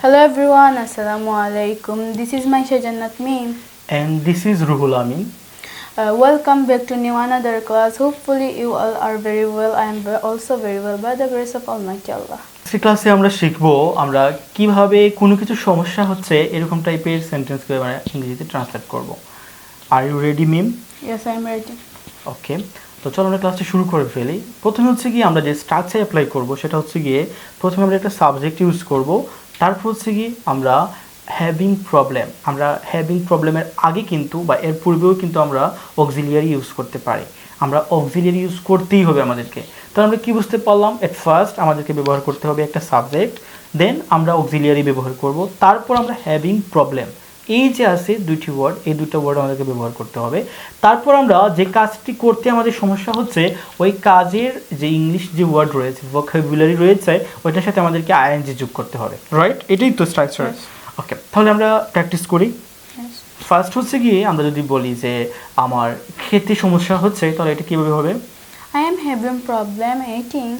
Hello everyone, Assalamu alaikum. This is my Jannat Meen. And this is Ruhul Amin. Welcome back to new another class. Hopefully you all are very well. I am also very well by the grace of Almighty Allah. এই ক্লাসে আমরা শিখব আমরা কিভাবে কোনো কিছু সমস্যা হচ্ছে এরকম টাইপের সেন্টেন্সকে আমরা ইংরেজিতে ট্রান্সলেট করব। Are you ready meme? Yes, I am ready. ওকে, তো চলো আমরা ক্লাসটা শুরু করে ফেলি। প্রথমে হচ্ছে কি আমরা যে স্ট্রাকচার অ্যাপ্লাই করব সেটা হচ্ছে গিয়ে প্রথমে আমরা একটা সাবজেক্ট ইউজ করব, তারপর হচ্ছে কি আমরা হ্যাভিং প্রবলেম, আমরা হ্যাভিং প্রবলেমের আগে কিন্তু বা এর পূর্বেও কিন্তু আমরা অক্সিলিয়ারি ইউজ করতে পারি। আমরা অক্সিলিয়ারি ইউজ করতেই হবে আমাদেরকে। তাহলে আমরা কি বুঝতে পারলাম? এট ফার্স্ট আমাদেরকে ব্যবহার করতে হবে একটা সাবজেক্ট, দেন আমরা অক্সিলিয়ারি ব্যবহার করব, তারপর আমরা হ্যাভিং প্রবলেম, এই যে আছে দুইটি ওয়ার্ড, এই দুটো ওয়ার্ড আমাদেরকে ব্যবহার করতে হবে। তারপর আমরা যে কাজটি করতে আমাদের সমস্যা হচ্ছে ওই কাজের যে ইংলিশ যে ওয়ার্ড রয়েছে, ভোকাবুলারি রয়েছে, ওইটার সাথে আমাদেরকে আইএনজি যোগ করতে হবে, রাইট? এটাই তো স্ট্রাকচার। ওকে, তাহলে আমরা প্র্যাকটিস করি। ফার্স্ট হচ্ছে গিয়ে আমরা যদি বলি যে আমার খেতে সমস্যা হচ্ছে, তাহলে এটা কীভাবে হবে? I am having problem eating.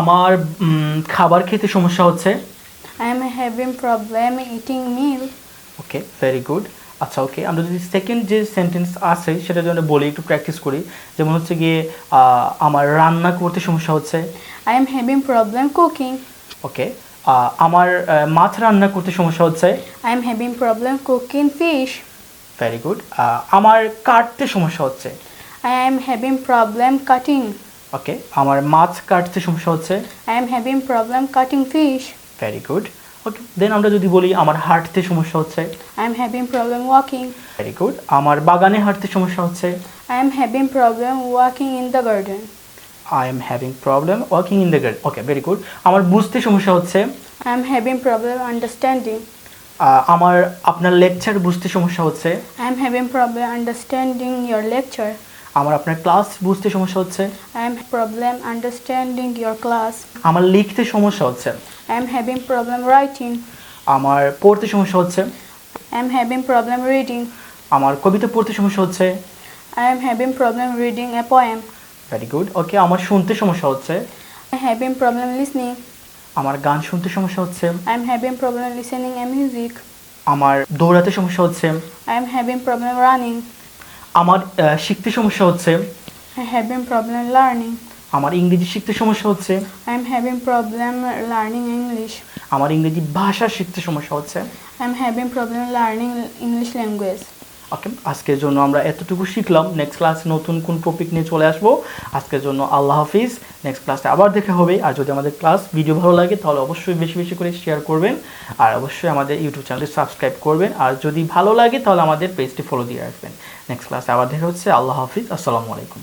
আমার খাবার খেতে সমস্যা হচ্ছে। I am having problem eating meal. Okay, very good. আচ্ছা, ওকে, আমরা যদি সেকেন্ড যে সেন্টেন্স আছে সেটা যদি আমরা বলি, একটু প্র্যাকটিস করি। যেমন হচ্ছে গিয়ে আমার রান্না করতে সমস্যা হচ্ছে। I am having problem cooking. ওকে, আমার মাছ রান্না করতে সমস্যা হচ্ছে। I am having problem cooking fish. Very good. আমার কাটতে সমস্যা হচ্ছে। I am having problem cutting. ওকে, আমার মাছ কাটতে সমস্যা হচ্ছে। I am having problem cutting fish. Very good. Okay, then আমরা যদি বলি আমার হাঁটতে সমস্যা হচ্ছে। I am having problem walking. Very good. আমার বাগানে হাঁটতে সমস্যা হচ্ছে। I am having problem walking in the garden. I am having problem walking in the garden. Okay, very good. আমার বুঝতে সমস্যা হচ্ছে। I am having problem understanding. আমার আপনার লেকচার বুঝতে সমস্যা হচ্ছে। I am having problem understanding your lecture. আমার আপনার ক্লাস বুঝতে সমস্যা হচ্ছে। I am problem understanding your class. আমার লিখতে সমস্যা হচ্ছে। I am having problem writing. আমার পড়তে সমস্যা হচ্ছে। I am having problem reading. আমার কবিতা পড়তে সমস্যা হচ্ছে। I am having problem reading a poem. Very good. Okay, আমার শুনতে সমস্যা হচ্ছে। I am having problem listening. আমার গান শুনতে সমস্যা হচ্ছে। I am having problem listening a music. আমার দৌড়াতে সমস্যা হচ্ছে। I am having problem running. আমার শিখতে সমস্যা হচ্ছে। I am having problem learning. আমার ইংরেজি শিখতে সমস্যা হচ্ছে। I am having problem learning English. আমার ইংরেজি ভাষা শিখতে সমস্যা হচ্ছে। I am having problem learning English language. ওকে, আজকের জন্য আমরা এতটুকু শিখলাম। নেক্সট ক্লাসে নতুন কোন টপিক নিয়ে চলে আসবো। আজকের জন্য আল্লাহ হাফিজ। নেক্সট ক্লাসে আবার দেখা হবে। আর যদি আমাদের ক্লাস ভিডিও ভালো লাগে তাহলে অবশ্যই বেশি বেশি করে শেয়ার করবেন, আর অবশ্যই আমাদের ইউটিউব চ্যানেলটি সাবস্ক্রাইব করবেন। আর যদি ভালো লাগে তাহলে আমাদের পেজটি ফলো দিয়ে রাখবেন। নেক্সট ক্লাসে আবার দেখা হচ্ছে। আল্লাহ হাফিজ, আসসালামু আলাইকুম।